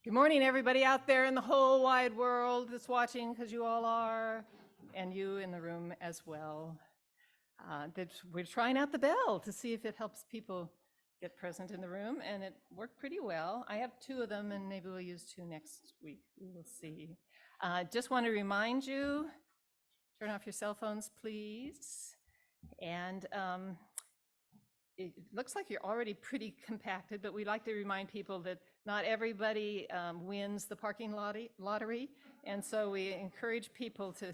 Good morning, everybody out there in the whole wide world that's watching, because you all are, and you in the room as well. We're trying out the bell to see if it helps people get present in the room, and it worked pretty well. I have 2 of them, and maybe we'll use 2 next week. We will see. Just want to remind you, turn off your cell phones, please. And it looks like you're already pretty compacted, but we like to remind people that not everybody wins the parking lottery. And so we encourage people to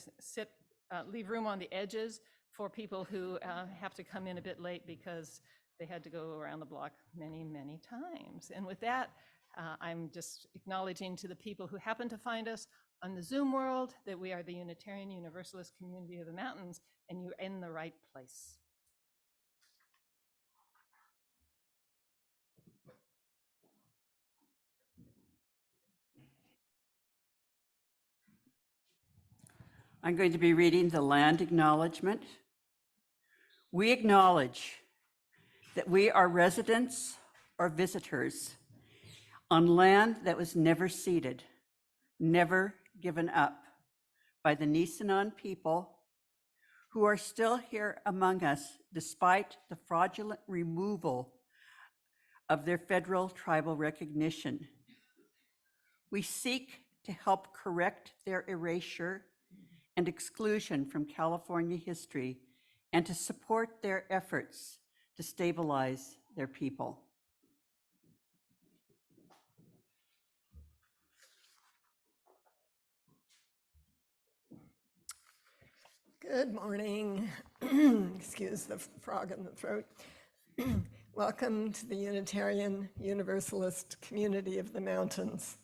leave room on the edges for people who have to come in a bit late because they had to go around the block many, many times. And with that, I'm just acknowledging to the people who happen to find us on the Zoom world that we are the Unitarian Universalist Community of the Mountains, and you're in the right place. I'm going to be reading the land acknowledgement. We acknowledge that we are residents or visitors on land that was never ceded, never given up by the Nisenan people who are still here among us despite the fraudulent removal of their federal tribal recognition. We seek to help correct their erasure and exclusion from California history and to support their efforts to stabilize their people. Good morning. Excuse the frog in the throat. Welcome to the Unitarian Universalist Community of the Mountains.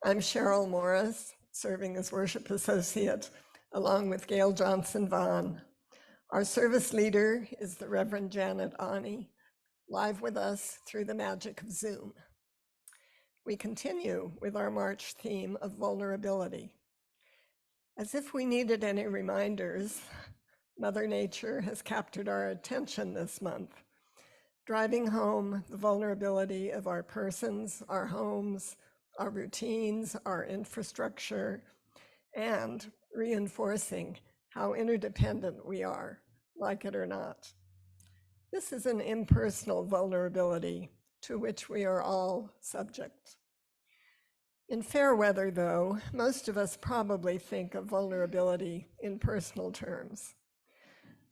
I'm Cheryl Morris, serving as worship associate, along with Gail Johnson-Vaughn. Our service leader is the Reverend Janet Ani, live with us through the magic of Zoom. We continue with our March theme of vulnerability. As if we needed any reminders, Mother Nature has captured our attention this month, driving home the vulnerability of our persons, our homes, our routines, our infrastructure, and reinforcing how interdependent we are, like it or not. This is an impersonal vulnerability to which we are all subject. In fair weather, though, most of us probably think of vulnerability in personal terms.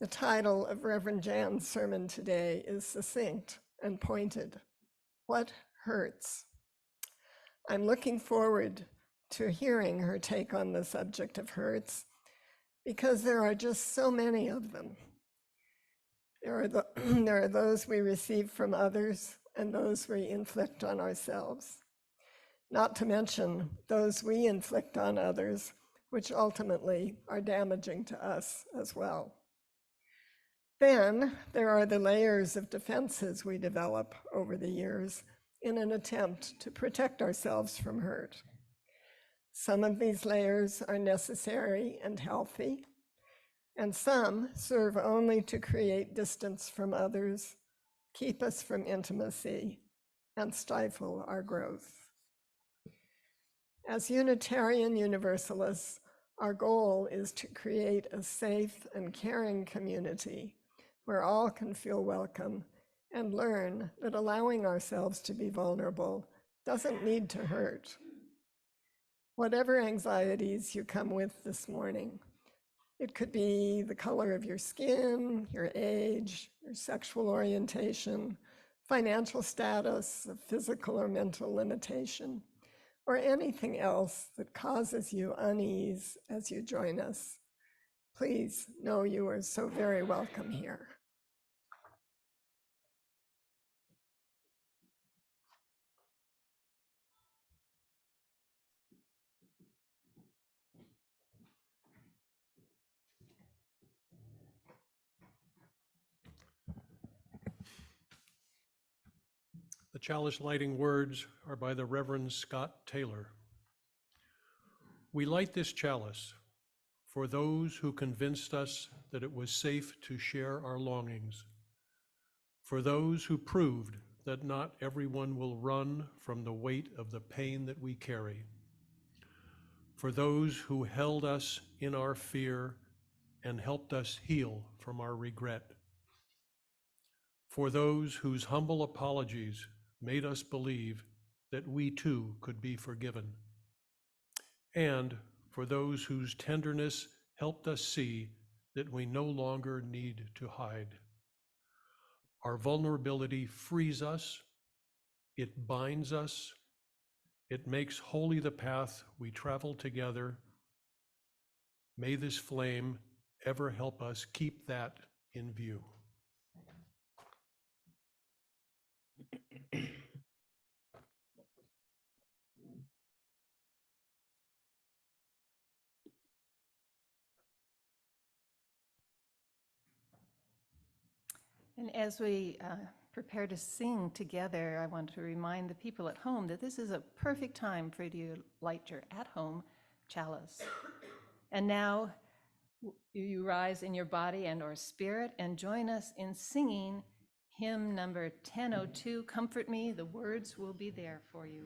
The title of Reverend Jan's sermon today is succinct and pointed. What hurts? I'm looking forward to hearing her take on the subject of hurts because there are just so many of them. There are those we receive from others and those we inflict on ourselves. Not to mention those we inflict on others, which ultimately are damaging to us as well. Then there are the layers of defenses we develop over the years in an attempt to protect ourselves from hurt. Some of these layers are necessary and healthy, and some serve only to create distance from others, keep us from intimacy, and stifle our growth. As Unitarian Universalists, our goal is to create a safe and caring community where all can feel welcome and learn that allowing ourselves to be vulnerable doesn't need to hurt. Whatever anxieties you come with this morning, it could be the color of your skin, your age, your sexual orientation, financial status, a physical or mental limitation, or anything else that causes you unease as you join us. Please know you are so very welcome here. The chalice lighting words are by the Reverend Scott Taylor. We light this chalice for those who convinced us that it was safe to share our longings, for those who proved that not everyone will run from the weight of the pain that we carry. For those who held us in our fear and helped us heal from our regret. For those whose humble apologies made us believe that we too could be forgiven. And for those whose tenderness helped us see that we no longer need to hide. Our vulnerability frees us, it binds us, it makes holy the path we travel together. May this flame ever help us keep that in view. And as we prepare to sing together, I want to remind the people at home that this is a perfect time for you to light your at-home chalice. And now you rise in your body and or spirit and join us in singing hymn number 1002, Comfort Me. The words will be there for you.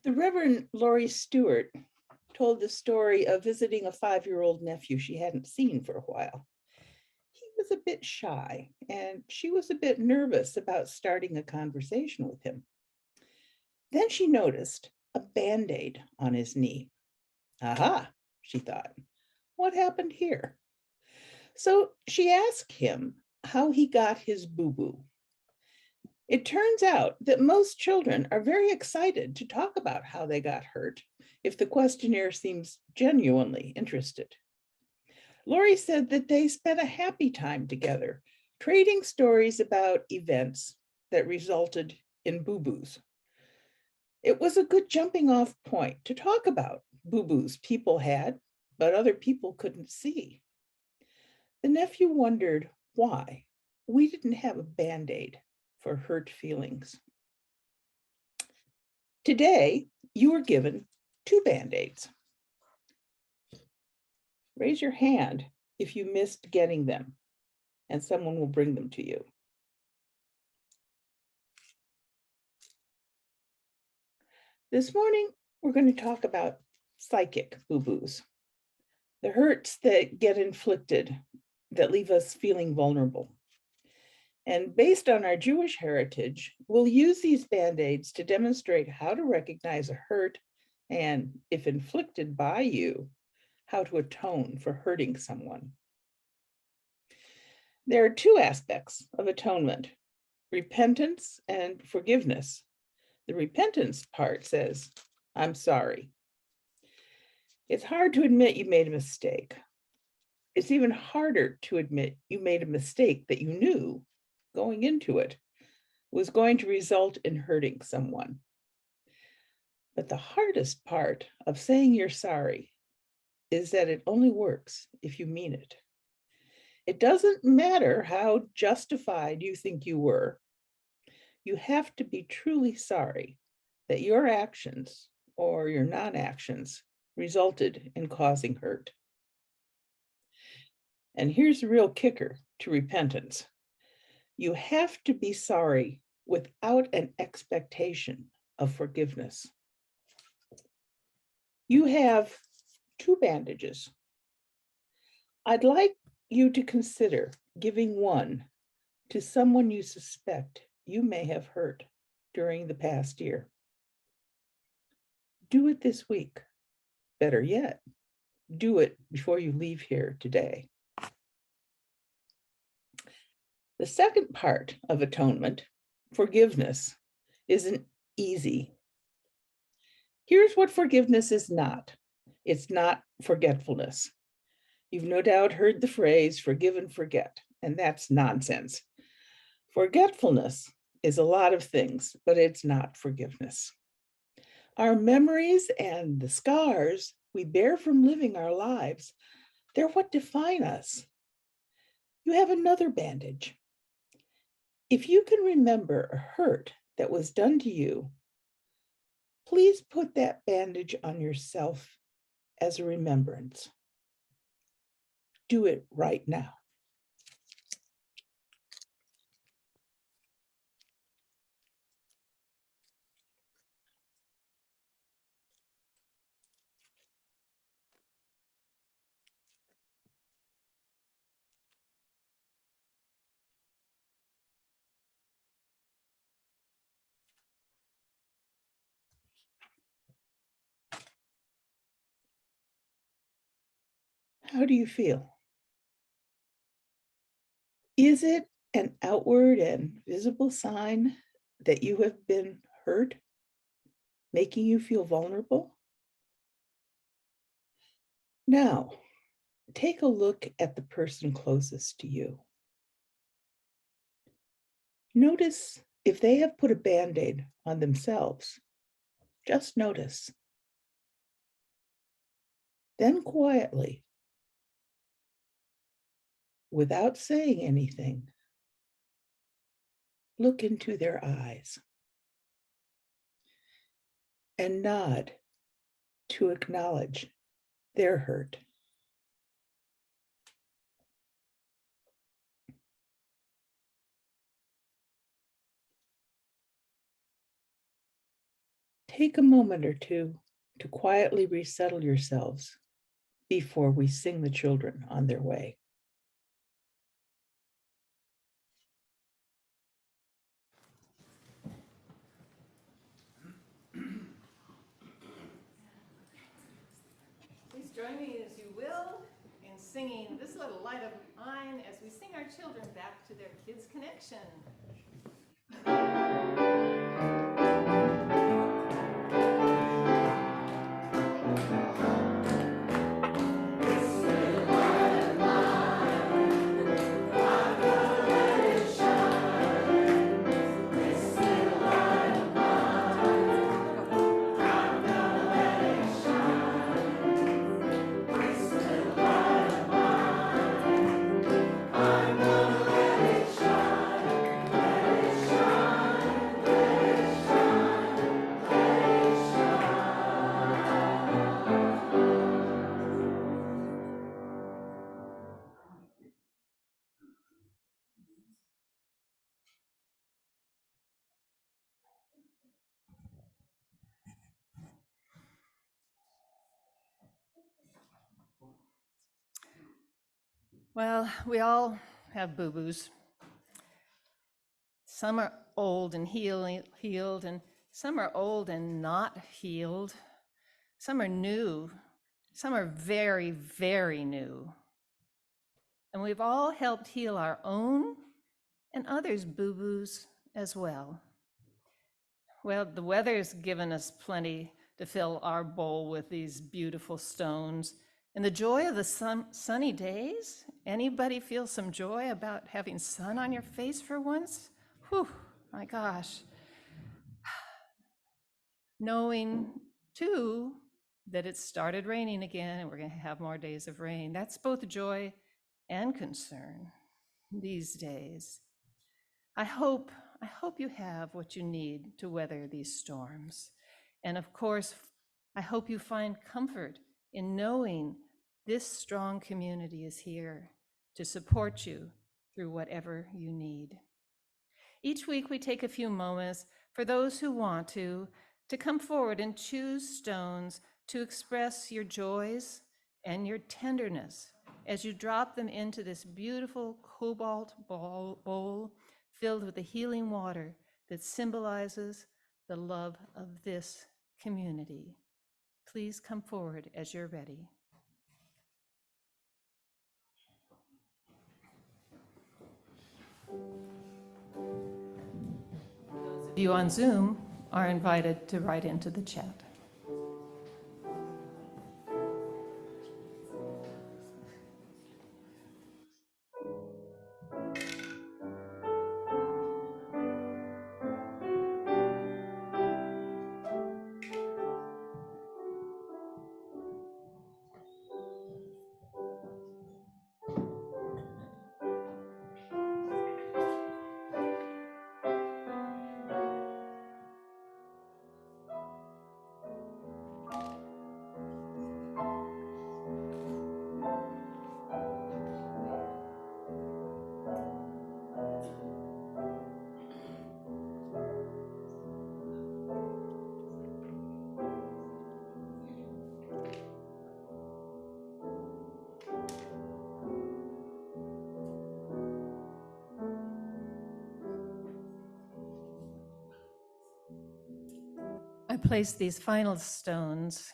The Reverend Laurie Stewart told the story of visiting a 5-year-old nephew she hadn't seen for a while. He was a bit shy, and she was a bit nervous about starting a conversation with him. Then she noticed a Band-Aid on his knee. Aha, she thought. What happened here? So she asked him how he got his boo-boo. It turns out that most children are very excited to talk about how they got hurt if the questionnaire seems genuinely interested. Lori said that they spent a happy time together, trading stories about events that resulted in boo-boos. It was a good jumping off point to talk about boo-boos people had, but other people couldn't see. The nephew wondered why we didn't have a Band-Aid for hurt feelings. Today, you were given 2 Band-Aids. Raise your hand if you missed getting them, and someone will bring them to you. This morning, we're going to talk about psychic boo-boos, the hurts that get inflicted that leave us feeling vulnerable. And based on our Jewish heritage, we'll use these Band-Aids to demonstrate how to recognize a hurt and, if inflicted by you, how to atone for hurting someone. There are 2 aspects of atonement: repentance and forgiveness. The repentance part says, I'm sorry. It's hard to admit you made a mistake. It's even harder to admit you made a mistake that you knew going into it was going to result in hurting someone. But the hardest part of saying you're sorry is that it only works if you mean it. It doesn't matter how justified you think you were. You have to be truly sorry that your actions or your non-actions resulted in causing hurt. And here's the real kicker to repentance. You have to be sorry without an expectation of forgiveness. You have 2 bandages. I'd like you to consider giving one to someone you suspect you may have hurt during the past year. Do it this week. Better yet, do it before you leave here today. The second part of atonement, forgiveness, isn't easy. Here's what forgiveness is not. It's not forgetfulness. You've no doubt heard the phrase forgive and forget, and that's nonsense. Forgetfulness is a lot of things, but it's not forgiveness. Our memories and the scars we bear from living our lives, they're what define us. You have another bandage. If you can remember a hurt that was done to you, please put that bandage on yourself as a remembrance. Do it right now. How do you feel? Is it an outward and visible sign that you have been hurt, making you feel vulnerable? Now, take a look at the person closest to you. Notice if they have put a Band-Aid on themselves. Just notice. Then quietly, without saying anything, look into their eyes and nod to acknowledge their hurt. Take a moment or two to quietly resettle yourselves before we sing the children on their way. Please join me as you will singing This Little Light of Mine as we sing our children back to their kids' connection. Well, we all have boo-boos. Some are old and healed, and some are old and not healed. Some are new. Some are very, very new. And we've all helped heal our own and others' boo-boos as well. Well, the weather's given us plenty to fill our bowl with these beautiful stones. And the joy of the sunny days, anybody feel some joy about having sun on your face for once? Whew, my gosh. Knowing, too, that it started raining again and we're going to have more days of rain. That's both joy and concern these days. I hope you have what you need to weather these storms. And of course, I hope you find comfort in knowing this strong community is here to support you through whatever you need. Each week we take a few moments for those who want to come forward and choose stones to express your joys and your tenderness as you drop them into this beautiful cobalt bowl filled with the healing water that symbolizes the love of this community. Please come forward as you're ready. Those of you on Zoom are invited to write into the chat. I place these final stones,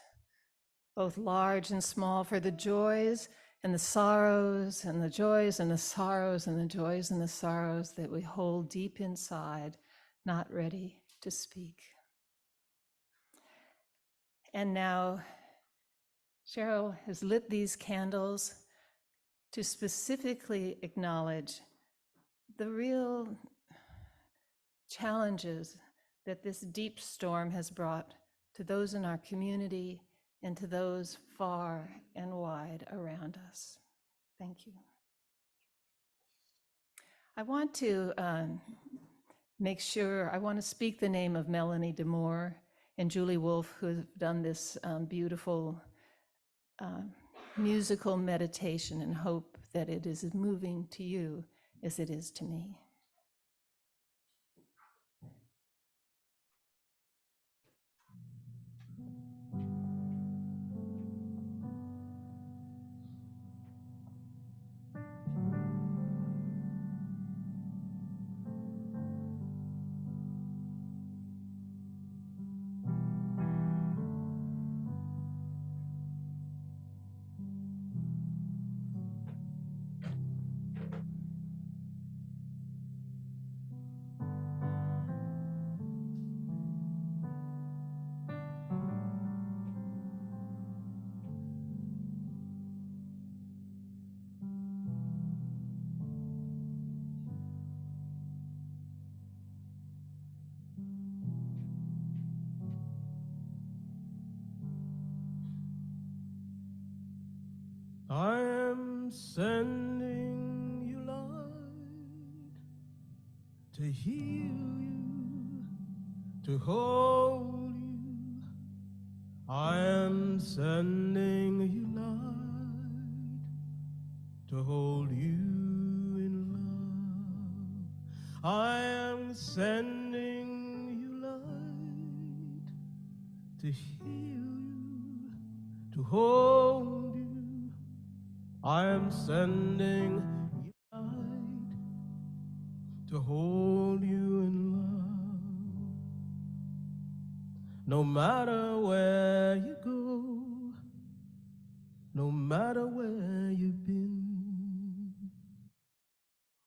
both large and small, for the joys and the sorrows and the joys and the sorrows and the joys and the sorrows that we hold deep inside, not ready to speak. And now, Cheryl has lit these candles to specifically acknowledge the real challenges that this deep storm has brought to those in our community and to those far and wide around us. Thank you. I want to make sure, I want to speak the name of Melanie DeMoore and Julie Wolfe, who have done this beautiful musical meditation, and hope that it is as moving to you as it is to me. I am sending you light to heal you, to hold you. I am sending you light to hold you in love. I am sending you light to heal you, to hold you. I am sending you light to hold you in love. No matter where you go, no matter where you've been,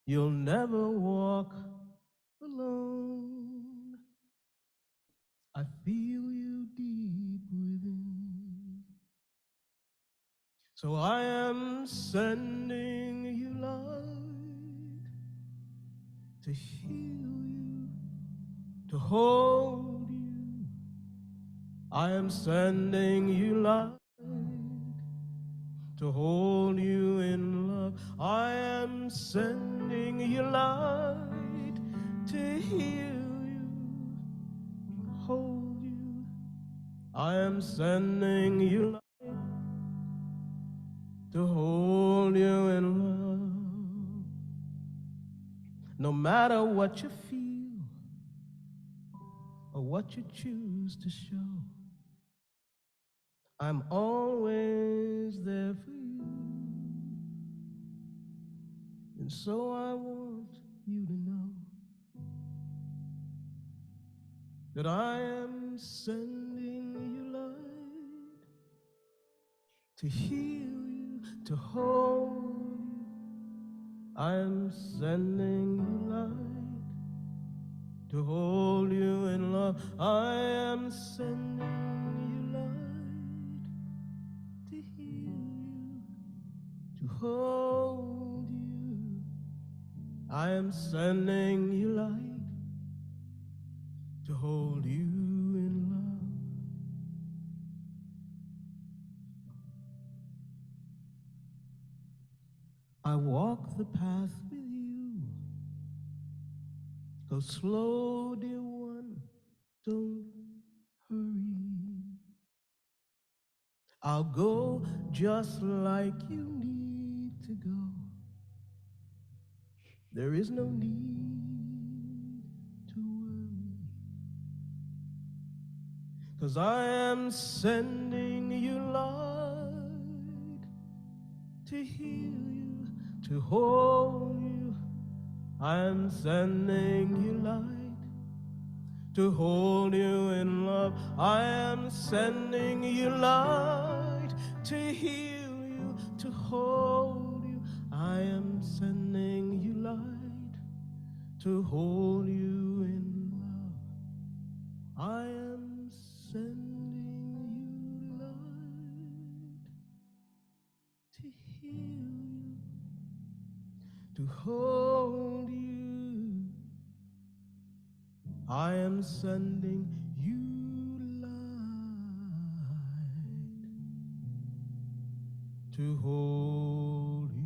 you'll never walk alone. I feel you deep within. So I am sending you light to heal you, to hold you. I am sending you light to hold you in love. I am sending you light to heal you, hold you. I am sending you light to hold you in love. No matter what you feel or what you choose to show, I'm always there for you. And so I want you to know that I am sending you light to heal you, to hold you. I am sending you light to hold you in love. I am sending you light to heal you, to hold you. I am sending you light to hold you in love. I walk the path with you. Go slow, dear one, don't hurry. I'll go just like you need to go. There is no need to worry, 'cause I am sending you light to heal you, to hold you. I am sending you light to hold you in love. I am sending you light to heal you, to hold you. I am sending you light to hold you in love. I am sending you light to heal you, to hold you. I am sending you light to hold you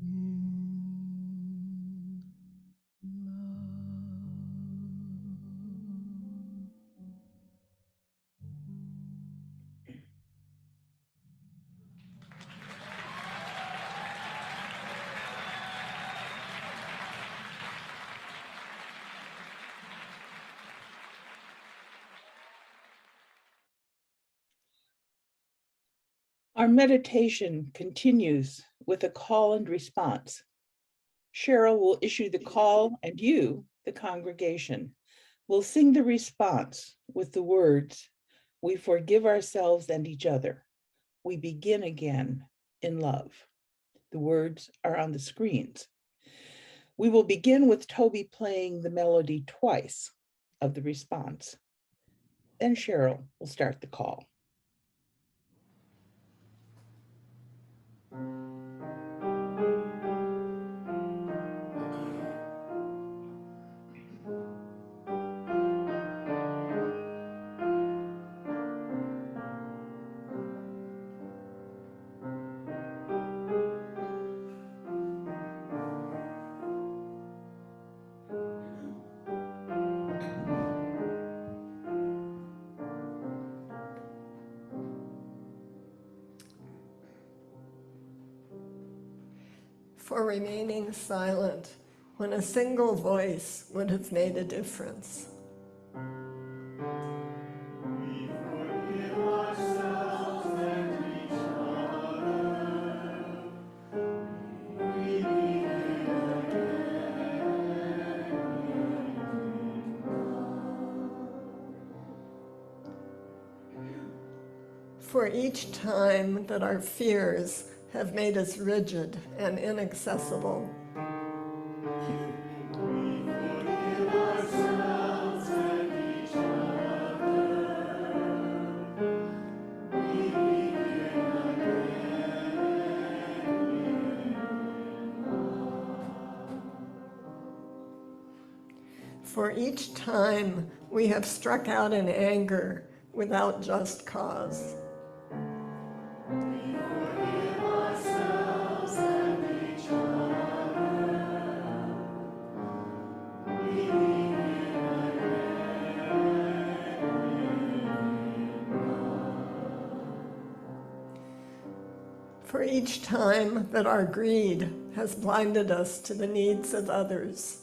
in love. Our meditation continues with a call and response. Cheryl will issue the call, and you, the congregation, will sing the response with the words, "We forgive ourselves and each other. We begin again in love." The words are on the screens. We will begin with Toby playing the melody twice of the response. Then Cheryl will start the call. for remaining silent when a single voice would have made a difference. For each time that our fears have made us rigid and inaccessible. For each time we have struck out in anger without just cause. For each time that our greed has blinded us to the needs of others.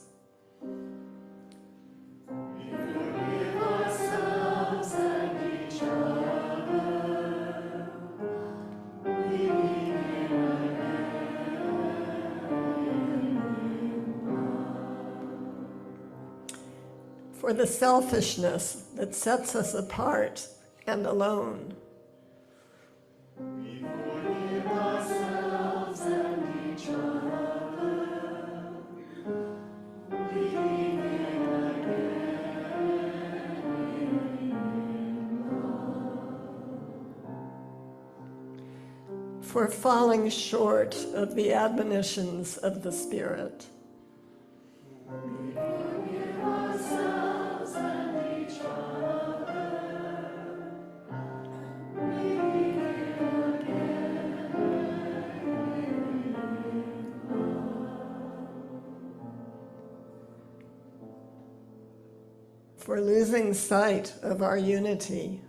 For the selfishness that sets us apart and alone. For falling short of the admonitions of the Spirit. For losing sight of our unity.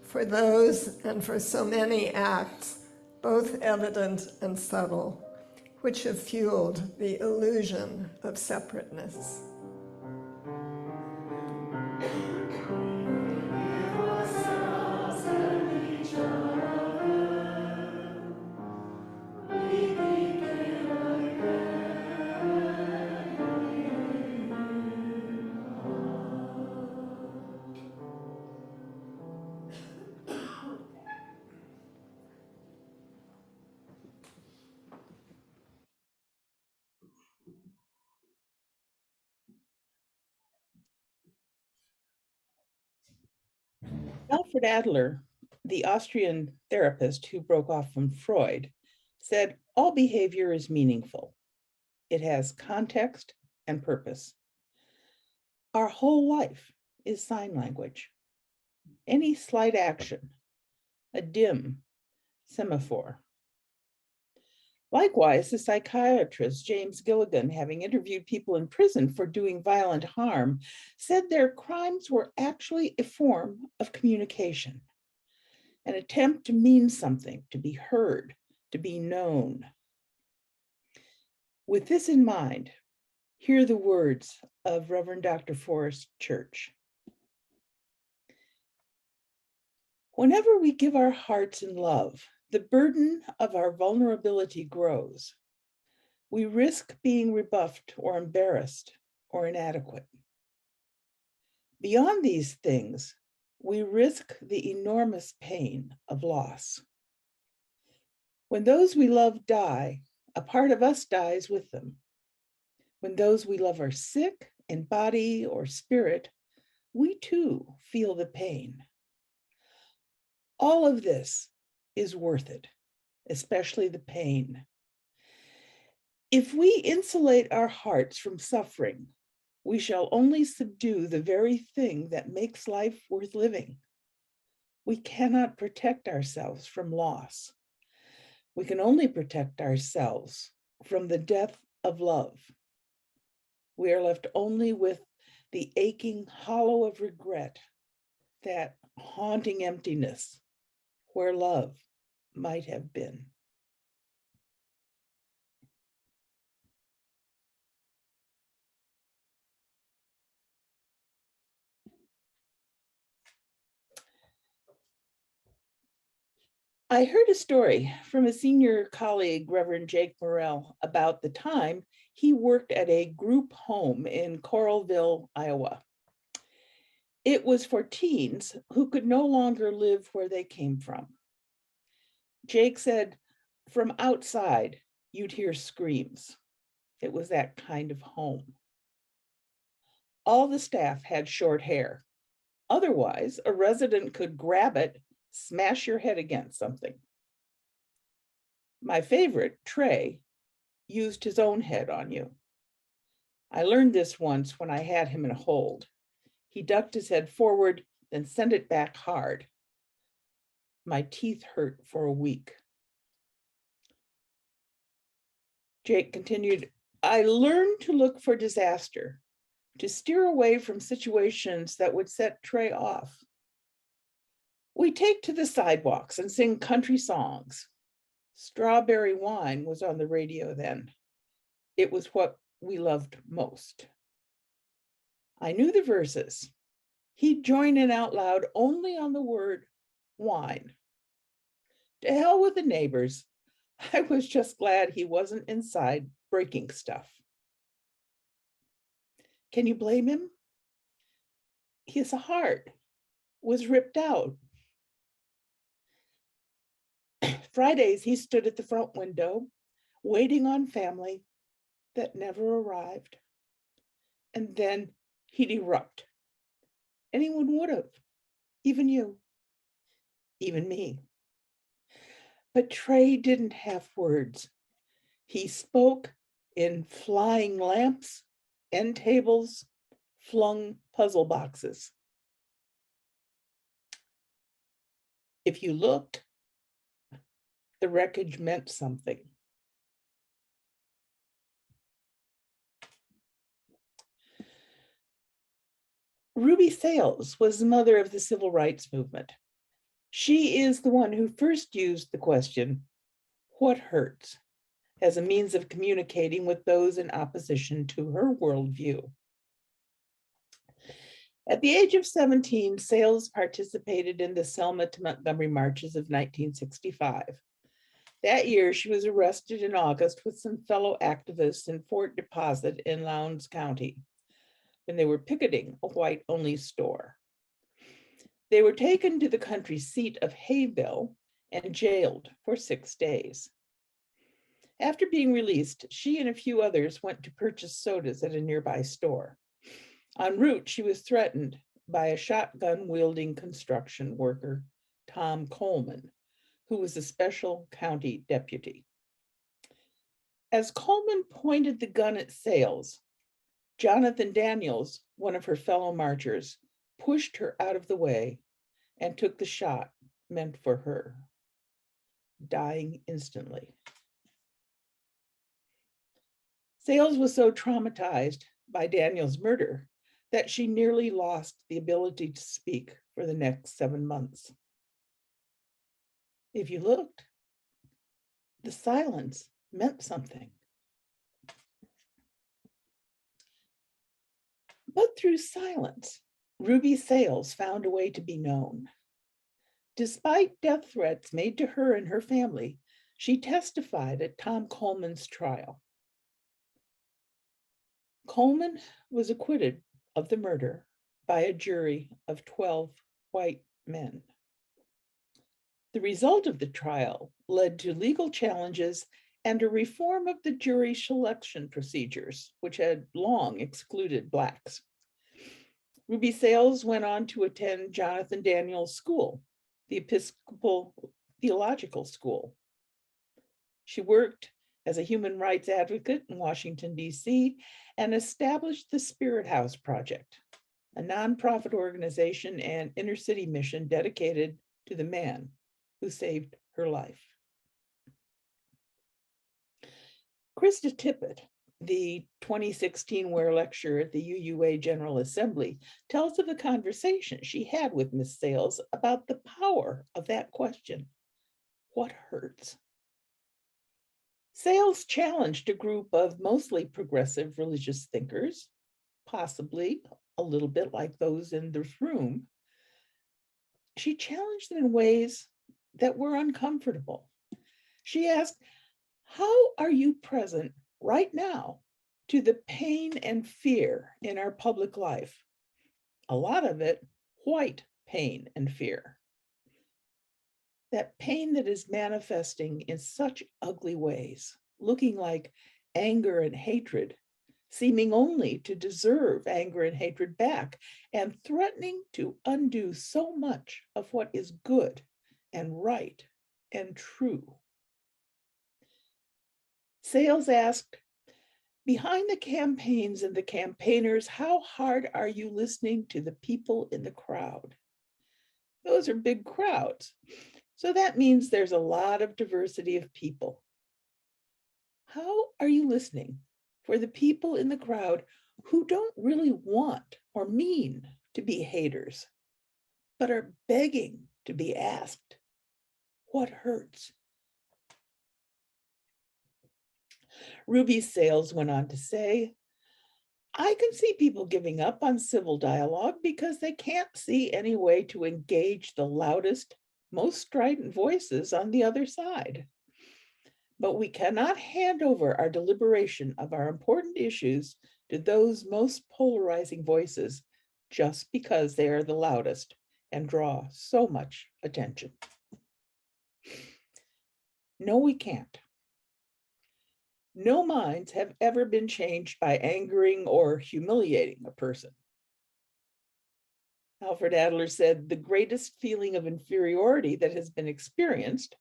For those and for so many acts, both evident and subtle, which have fueled the illusion of separateness. Alfred Adler, the Austrian therapist who broke off from Freud, said all behavior is meaningful. It has context and purpose. Our whole life is sign language. Any slight action, a dim semaphore. Likewise, the psychiatrist James Gilligan, having interviewed people in prison for doing violent harm, said their crimes were actually a form of communication, an attempt to mean something, to be heard, to be known. With this in mind, hear the words of Reverend Dr. Forrest Church. Whenever we give our hearts in love, the burden of our vulnerability grows. We risk being rebuffed or embarrassed or inadequate. Beyond these things, we risk the enormous pain of loss. When those we love die, a part of us dies with them. When those we love are sick in body or spirit, we too feel the pain. All of this is worth it, especially the pain. If we insulate our hearts from suffering, we shall only subdue the very thing that makes life worth living. We cannot protect ourselves from loss We can only protect ourselves from the death of love. We are left only with the aching hollow of regret, that haunting emptiness where love might have been. I heard a story from a senior colleague, Reverend Jake Morrell, about the time he worked at a group home in Coralville, Iowa. It was for teens who could no longer live where they came from. Jake said, from outside, you'd hear screams. It was that kind of home. All the staff had short hair. Otherwise, a resident could grab it, smash your head against something. My favorite, Trey, used his own head on you. I learned this once when I had him in a hold. He ducked his head forward, then sent it back hard. My teeth hurt for a week. Jake continued, I learned to look for disaster, to steer away from situations that would set Trey off. We take to the sidewalks and sing country songs. Strawberry Wine was on the radio then. It was what we loved most. I knew the verses. He'd join in out loud only on the word wine. To hell with the neighbors. I was just glad he wasn't inside breaking stuff. Can you blame him? His heart was ripped out. Fridays, he stood at the front window, waiting on family that never arrived. And then he'd erupt. Anyone would have, even you, even me. But Trey didn't have words. He spoke in flying lamps, end tables, flung puzzle boxes. If you looked, the wreckage meant something. Ruby Sales was the mother of the civil rights movement. She is the one who first used the question, what hurts, as a means of communicating with those in opposition to her worldview. At the age of 17, Sales participated in the Selma to Montgomery marches of 1965. That year, she was arrested in August with some fellow activists in Fort Deposit in Lowndes County when they were picketing a white-only store. They were taken to the country seat of Hayville and jailed for 6 days. After being released, she and a few others went to purchase sodas at a nearby store. En route, she was threatened by a shotgun-wielding construction worker, Tom Coleman, who was a special county deputy. As Coleman pointed the gun at Sales, Jonathan Daniels, one of her fellow marchers, pushed her out of the way and took the shot meant for her, dying instantly. Sales was so traumatized by Daniels' murder that she nearly lost the ability to speak for the next 7 months. If you looked, the silence meant something. But through silence, Ruby Sales found a way to be known. Despite death threats made to her and her family, she testified at Tom Coleman's trial. Coleman was acquitted of the murder by a jury of 12 white men. The result of the trial led to legal challenges and a reform of the jury selection procedures, which had long excluded Blacks. Ruby Sales went on to attend Jonathan Daniels School, the Episcopal Theological School. She worked as a human rights advocate in Washington, D.C., and established the Spirit House Project, a nonprofit organization and inner city mission dedicated to the man who saved her life. Krista Tippett, the 2016 Ware lecturer at the UUA General Assembly, tells of a conversation she had with Ms. Sales about the power of that question. What hurts? Sales challenged a group of mostly progressive religious thinkers, possibly a little bit like those in this room. She challenged them in ways that were uncomfortable. She asked, how are you present right now to the pain and fear in our public life? A lot of it, white pain and fear. That pain that is manifesting in such ugly ways, looking like anger and hatred, seeming only to deserve anger and hatred back, and threatening to undo so much of what is good and right and true. Sales asked, behind the campaigns and the campaigners, how hard are you listening to the people in the crowd? Those are big crowds. So that means there's a lot of diversity of people. How are you listening for the people in the crowd who don't really want or mean to be haters, but are begging to be asked, what hurts? Ruby Sales went on to say, I can see people giving up on civil dialogue because they can't see any way to engage the loudest, most strident voices on the other side. But we cannot hand over our deliberation of our important issues to those most polarizing voices just because they are the loudest and draw so much attention. No, we can't. No minds have ever been changed by angering or humiliating a person. Alfred Adler said, the greatest feeling of inferiority that has been experienced,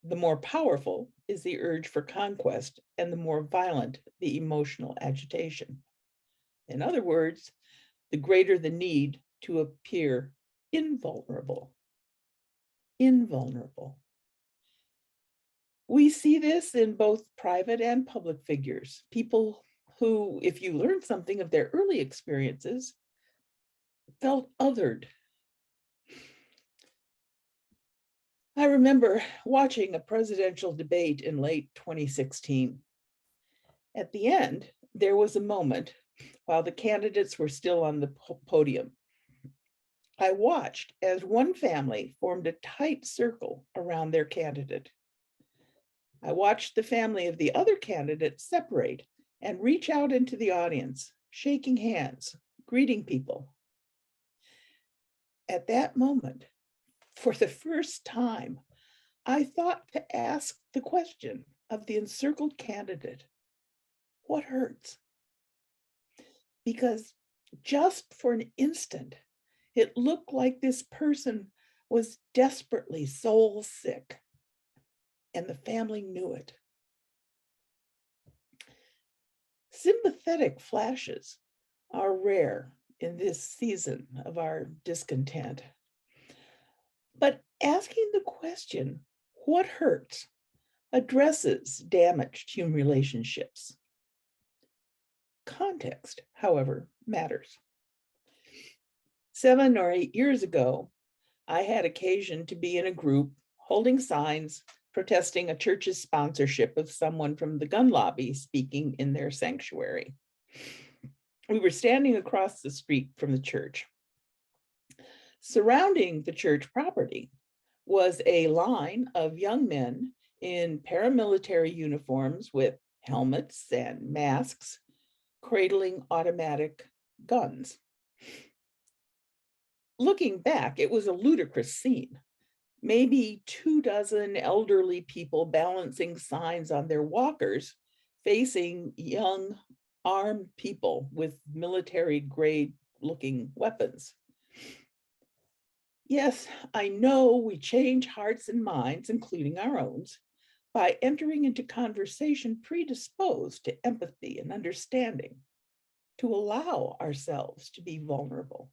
the more powerful is the urge for conquest and the more violent the emotional agitation. In other words, the greater the need to appear invulnerable. Invulnerable. We see this in both private and public figures, people who, if you learn something of their early experiences, felt othered. I remember watching a presidential debate in late 2016. At the end, there was a moment while the candidates were still on the podium. I watched as one family formed a tight circle around their candidate. I watched the family of the other candidate separate and reach out into the audience, shaking hands, greeting people. At that moment, for the first time, I thought to ask the question of the encircled candidate, what hurts? Because just for an instant, it looked like this person was desperately soul sick, and the family knew it. Sympathetic flashes are rare in this season of our discontent. But asking the question, what hurts, addresses damaged human relationships. Context, however, matters. 7 or 8 years ago, I had occasion to be in a group holding signs protesting a church's sponsorship of someone from the gun lobby speaking in their sanctuary. We were standing across the street from the church. Surrounding the church property was a line of young men in paramilitary uniforms with helmets and masks, cradling automatic guns. Looking back, it was a ludicrous scene. Maybe 24 elderly people balancing signs on their walkers, facing young armed people with military-grade looking weapons. Yes, I know we change hearts and minds, including our own, by entering into conversation predisposed to empathy and understanding, to allow ourselves to be vulnerable.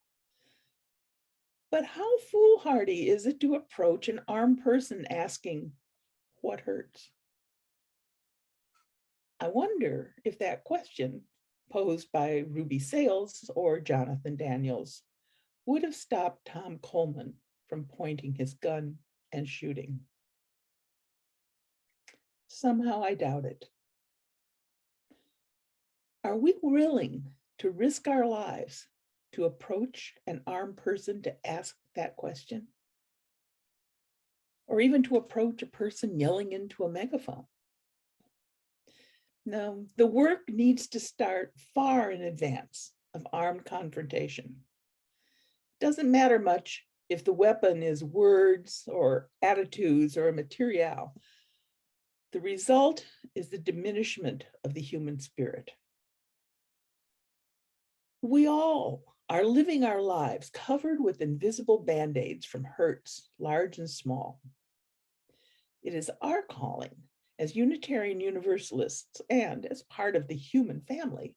But how foolhardy is it to approach an armed person asking, what hurts? I wonder if that question, posed by Ruby Sales or Jonathan Daniels, would have stopped Tom Coleman from pointing his gun and shooting. Somehow I doubt it. Are we willing to risk our lives to approach an armed person to ask that question? Or even to approach a person yelling into a megaphone? No, the work needs to start far in advance of armed confrontation. Doesn't matter much if the weapon is words or attitudes or a material. The result is the diminishment of the human spirit. We all are living our lives covered with invisible band-aids from hurts, large and small. It is our calling as Unitarian Universalists and as part of the human family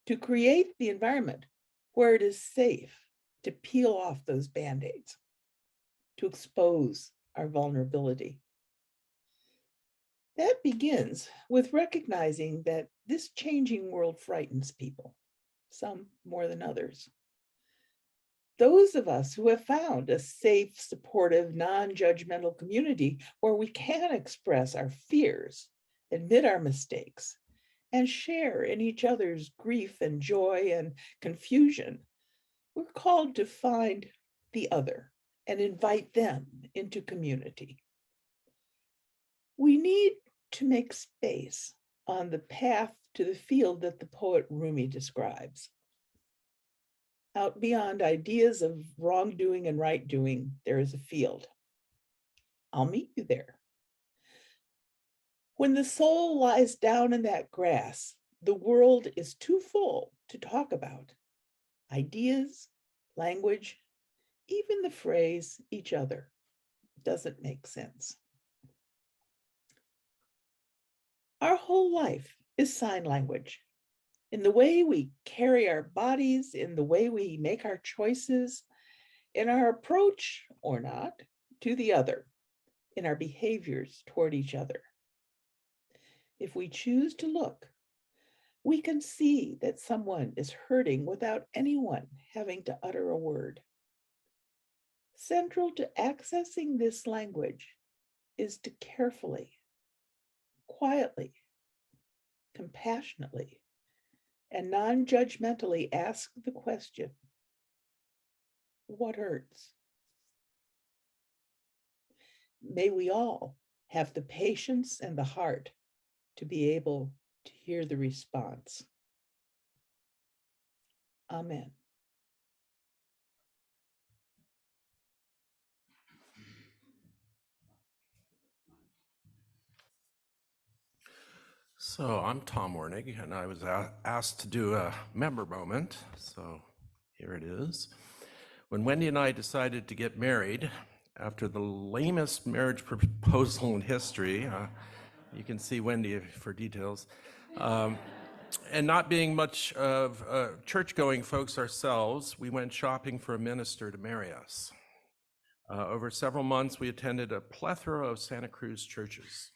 to create the environment where it is safe to peel off those band-aids, to expose our vulnerability. That begins with recognizing that this changing world frightens people, some more than others. Those of us who have found a safe, supportive, non-judgmental community where we can express our fears, admit our mistakes, and share in each other's grief and joy and confusion, we're called to find the other and invite them into community. We need to make space on the path to the field that the poet Rumi describes. Out beyond ideas of wrongdoing and right doing, there is a field. I'll meet you there. When the soul lies down in that grass, the world is too full to talk about. Ideas, language, even the phrase each other doesn't make sense. Our whole life is sign language. In the way we carry our bodies, in the way we make our choices, in our approach or not to the other, in our behaviors toward each other. If we choose to look, we can see that someone is hurting without anyone having to utter a word. Central to accessing this language is to carefully, quietly, compassionately, and non-judgmentally ask the question, what hurts? May we all have the patience and the heart to be able to hear the response. Amen. So I'm Tom Wernig, and I was asked to do a member moment, so here it is. When Wendy and I decided to get married, after the lamest marriage proposal in history, you can see Wendy for details, and not being much of church-going folks ourselves, we went shopping for a minister to marry us. Over several months, we attended a plethora of Santa Cruz churches.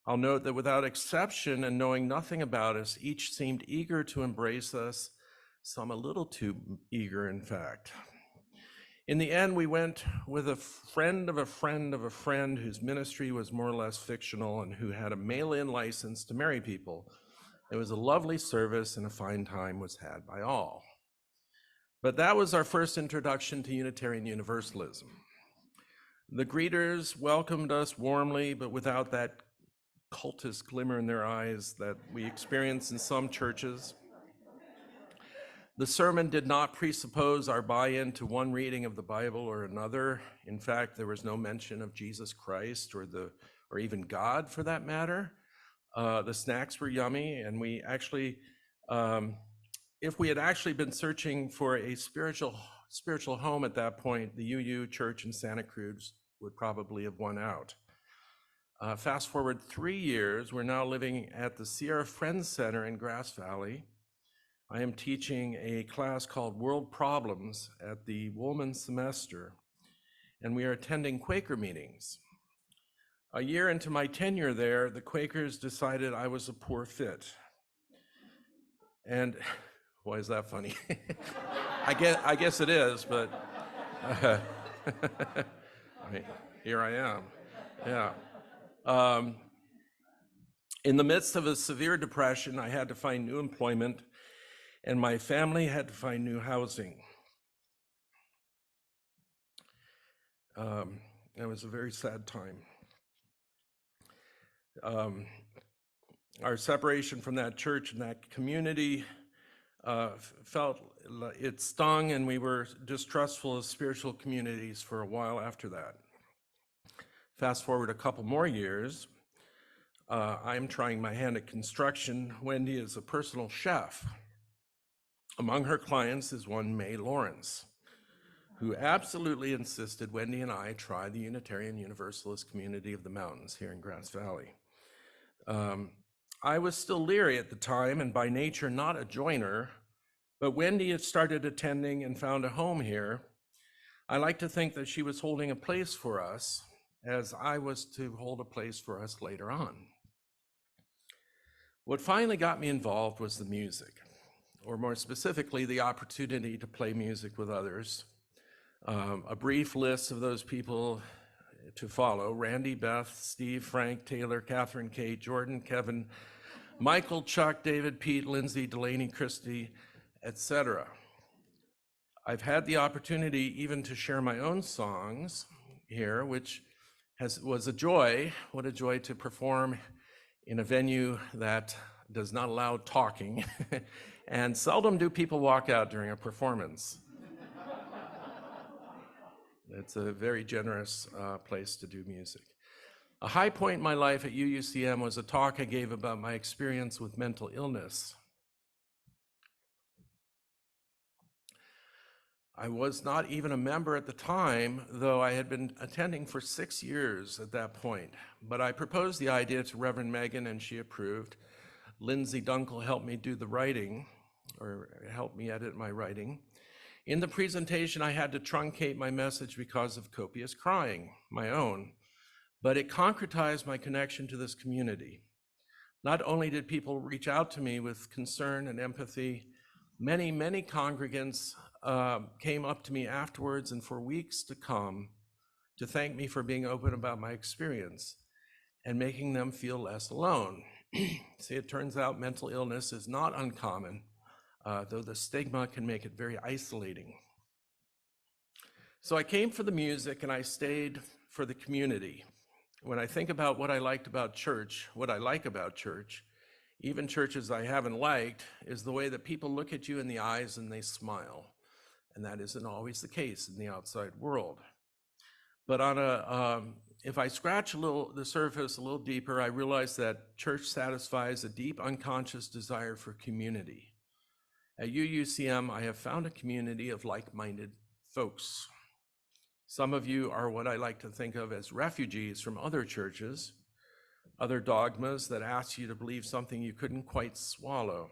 I'll note that without exception and knowing nothing about us, each seemed eager to embrace us, some a little too eager, in fact. In the end, we went with a friend of a friend of a friend whose ministry was more or less fictional and who had a mail-in license to marry people. It was a lovely service and a fine time was had by all. But that was our first introduction to Unitarian Universalism. The greeters welcomed us warmly, but without that cultist glimmer in their eyes that we experience in some churches. The sermon did not presuppose our buy-in to one reading of the Bible or another. In fact, there was no mention of Jesus Christ or even God for that matter. The snacks were yummy, and we actually, if we had actually been searching for a spiritual home at that point, the UU Church in Santa Cruz would probably have won out. Fast forward 3 years, we're now living at the Sierra Friends Center in Grass Valley. I am teaching a class called World Problems at the Woolman semester, and we are attending Quaker meetings. A year into my tenure there, the Quakers decided I was a poor fit. And why is that funny? I guess it is, but here I am. Yeah. In the midst of a severe depression, I had to find new employment, and my family had to find new housing. It was a very sad time. Our separation from that church and that community felt it stung, and we were distrustful of spiritual communities for a while after that. Fast forward a couple more years, I'm trying my hand at construction. Wendy is a personal chef. Among her clients is one May Lawrence, who absolutely insisted Wendy and I try the Unitarian Universalist community of the mountains here in Grass Valley. I was still leery at the time and by nature not a joiner, but Wendy had started attending and found a home here. I like to think that she was holding a place for us as I was to hold a place for us later on. What finally got me involved was the music, or more specifically, the opportunity to play music with others. A brief list of those people to follow: Randy, Beth, Steve, Frank, Taylor, Catherine, Kate, Jordan, Kevin, Michael, Chuck, David, Pete, Lindsay, Delaney, Christy, etc. I've had the opportunity even to share my own songs here, which was a joy. What a joy to perform in a venue that does not allow talking, and seldom do people walk out during a performance. It's a very generous place to do music. A high point in my life at UUCM was a talk I gave about my experience with mental illness. I was not even a member at the time, though I had been attending for 6 years at that point. But I proposed the idea to Reverend Megan, and she approved. Lindsay Dunkel helped me do the writing, or helped me edit my writing. In the presentation, I had to truncate my message because of copious crying, my own, but it concretized my connection to this community. Not only did people reach out to me with concern and empathy, many congregants came up to me afterwards and for weeks to come to thank me for being open about my experience and making them feel less alone. See, it turns out mental illness is not uncommon, though the stigma can make it very isolating. So I came for the music and I stayed for the community. When I think about what I like about church, even churches I haven't liked, is the way that people look at you in the eyes and they smile. And that isn't always the case in the outside world. But if I scratch the surface a little deeper, I realize that church satisfies a deep unconscious desire for community. At UUCM, I have found a community of like-minded folks. Some of you are what I like to think of as refugees from other churches, other dogmas that ask you to believe something you couldn't quite swallow.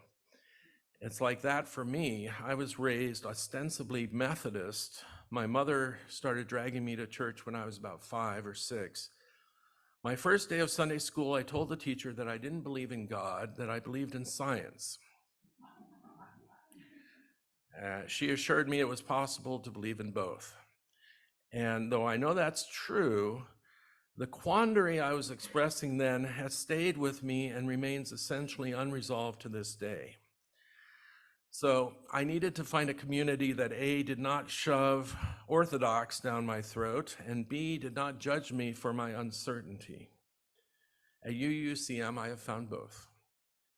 It's like that for me. I was raised ostensibly Methodist. My mother started dragging me to church when I was about 5 or 6. My first day of Sunday school, I told the teacher that I didn't believe in God, that I believed in science. She assured me it was possible to believe in both. And though I know that's true, the quandary I was expressing then has stayed with me and remains essentially unresolved to this day. So I needed to find a community that A, did not shove orthodox down my throat, and B, did not judge me for my uncertainty. At UUCM, I have found both.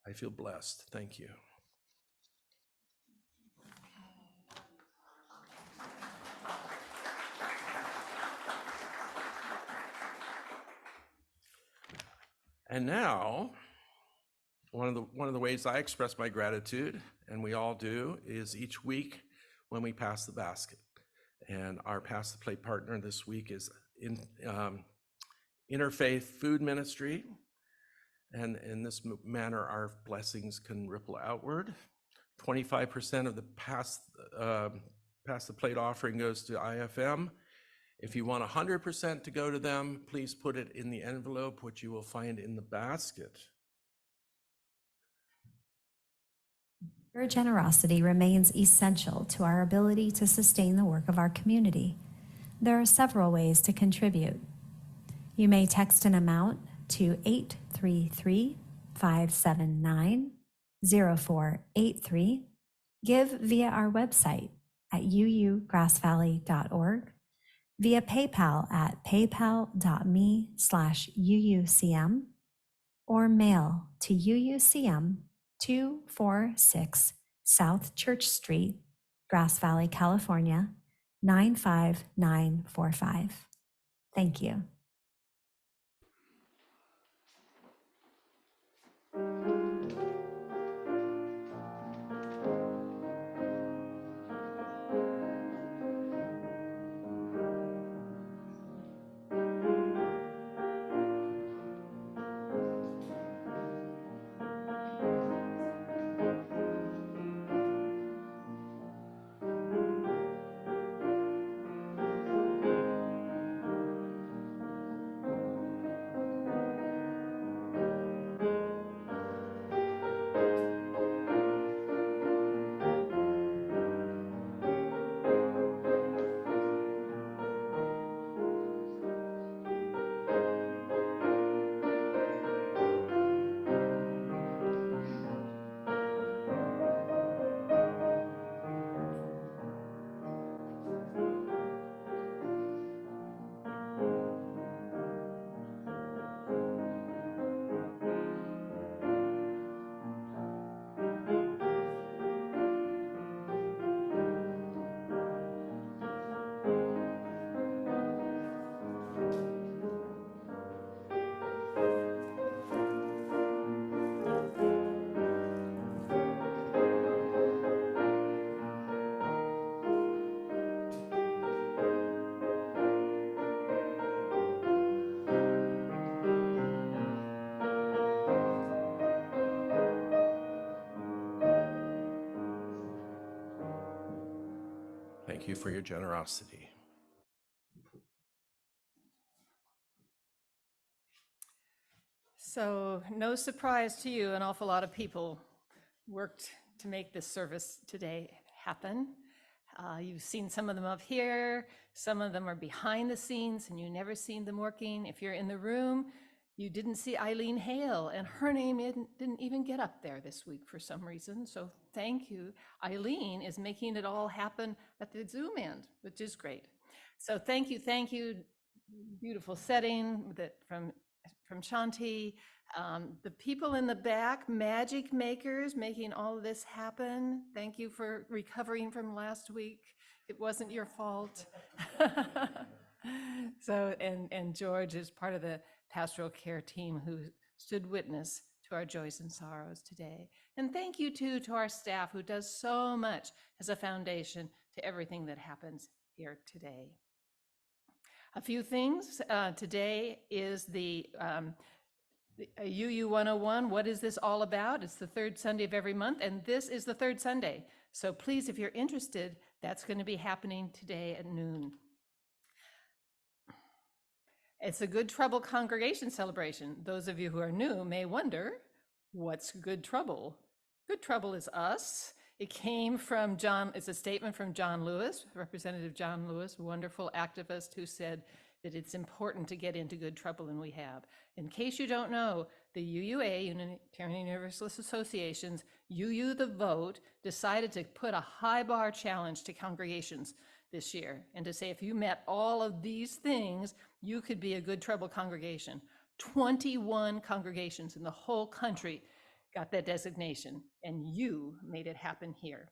I feel blessed. Thank you. And now, one of the ways I express my gratitude, and we all do, is each week when we pass the basket. And our Pass the Plate partner this week is Interfaith Food Ministry. And in this manner, our blessings can ripple outward. 25% of the Pass the Plate offering goes to IFM, If you want 100% to go to them, please put it in the envelope, which you will find in the basket. Your generosity remains essential to our ability to sustain the work of our community. There are several ways to contribute. You may text an amount to 833-579-0483, give via our website at uugrassvalley.org, via PayPal at paypal.me/UUCM, or mail to UUCM 246 South Church Street, Grass Valley, California, 95945. Thank you. Thank you for your generosity. So no surprise to you, an awful lot of people worked to make this service today happen. You've seen some of them up here, some of them are behind the scenes and you never seen them working. If you're in the room, you didn't see Eileen Hale, and her name didn't even get up there this week for some reason. So thank you. Eileen is making it all happen at the Zoom end, which is great. So thank you, thank you. Beautiful setting from Shanti. The people in the back, magic makers, making all of this happen. Thank you for recovering from last week. It wasn't your fault. So, and George is part of the pastoral care team who stood witness to our joys and sorrows today. And thank you too to our staff who does so much as a foundation to everything that happens here today. A few things. Today is the UU 101. What is this all about? It's the third Sunday of every month, and this is the third Sunday. So please, if you're interested, that's going to be happening today at noon. It's a Good Trouble congregation celebration. Those of you who are new may wonder, what's Good Trouble? Good Trouble is us. It came from it's a statement from John Lewis, Representative John Lewis, wonderful activist who said that it's important to get into good trouble, and we have. In case you don't know, the UUA, Unitarian Universalist Association's UU the Vote, decided to put a high bar challenge to congregations this year, and to say if you met all of these things, you could be a Good Trouble congregation. 21 congregations in the whole country got that designation, and you made it happen here.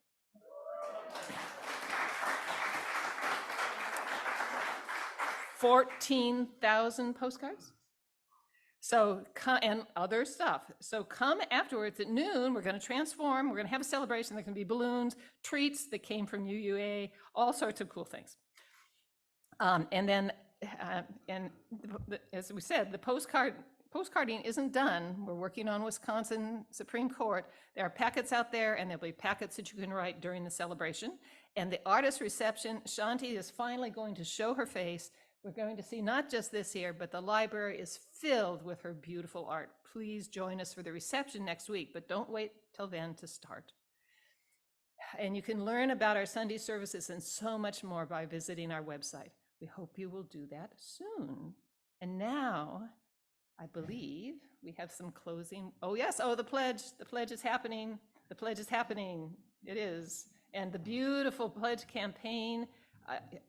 14,000 postcards. So, and other stuff. So come afterwards at noon, we're going to transform, we're going to have a celebration. There can be balloons, treats that came from UUA, all sorts of cool things. And then, as we said, the postcarding isn't done. We're working on Wisconsin Supreme Court. There are packets out there, and there'll be packets that you can write during the celebration. And the artist reception, Shanti is finally going to show her face. We're going to see not just this here, but the library is filled with her beautiful art. Please join us for the reception next week, but don't wait till then to start. And you can learn about our Sunday services and so much more by visiting our website. We hope you will do that soon. And now, I believe we have some closing. Oh yes, oh, the pledge is happening. The pledge is happening. It is. And the beautiful pledge campaign,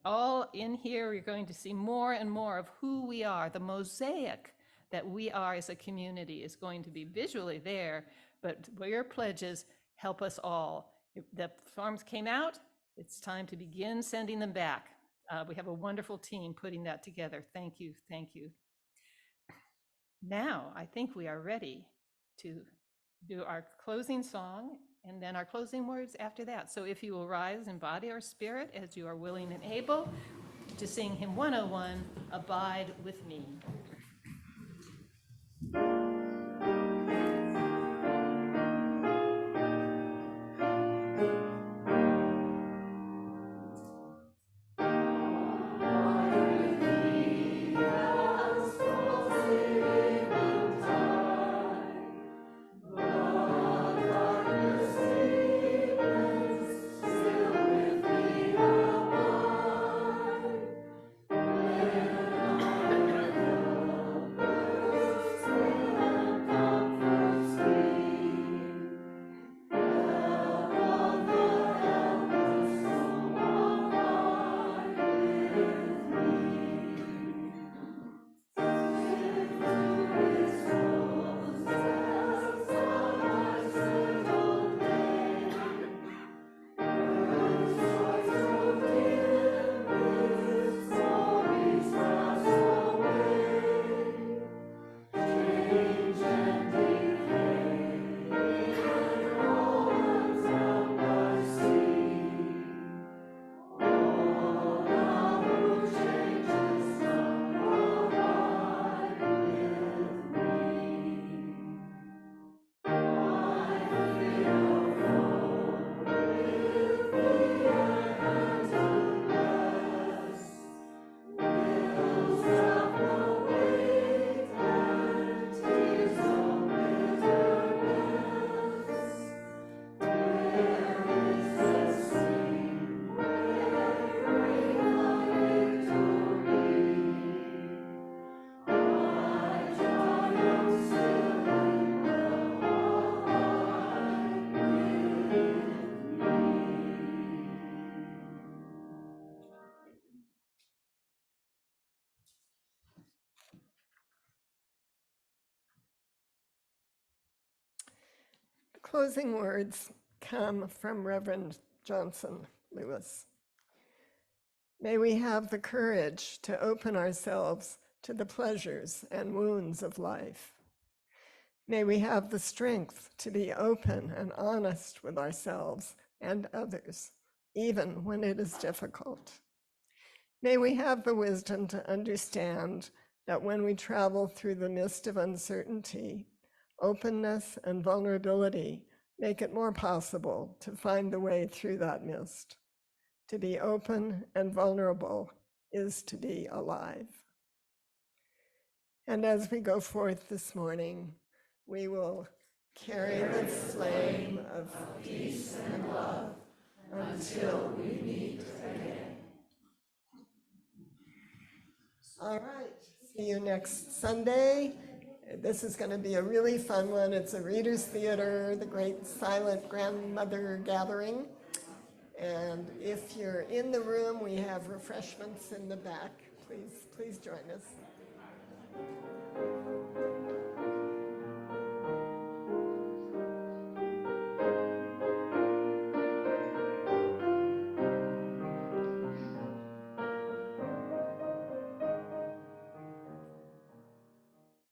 all in here, you're going to see more and more of who we are. The mosaic that we are as a community is going to be visually there, but your pledges help us all. The forms came out, it's time to begin sending them back. We have a wonderful team putting that together. Thank you, thank you. Now, I think we are ready to do our closing song and then our closing words after that. So if you will rise in body or spirit as you are willing and able to sing hymn 101, Abide with Me. Closing words come from Reverend Johnson Lewis. May we have the courage to open ourselves to the pleasures and wounds of life. May we have the strength to be open and honest with ourselves and others, even when it is difficult. May we have the wisdom to understand that when we travel through the mist of uncertainty, openness and vulnerability make it more possible to find the way through that mist. To be open and vulnerable is to be alive. And as we go forth this morning, we will carry the flame of peace and love until we meet again. All right, see you next Sunday. This is going to be a really fun one. It's a Readers Theater, the Great Silent Grandmother Gathering. And if you're in the room, we have refreshments in the back. Please join us.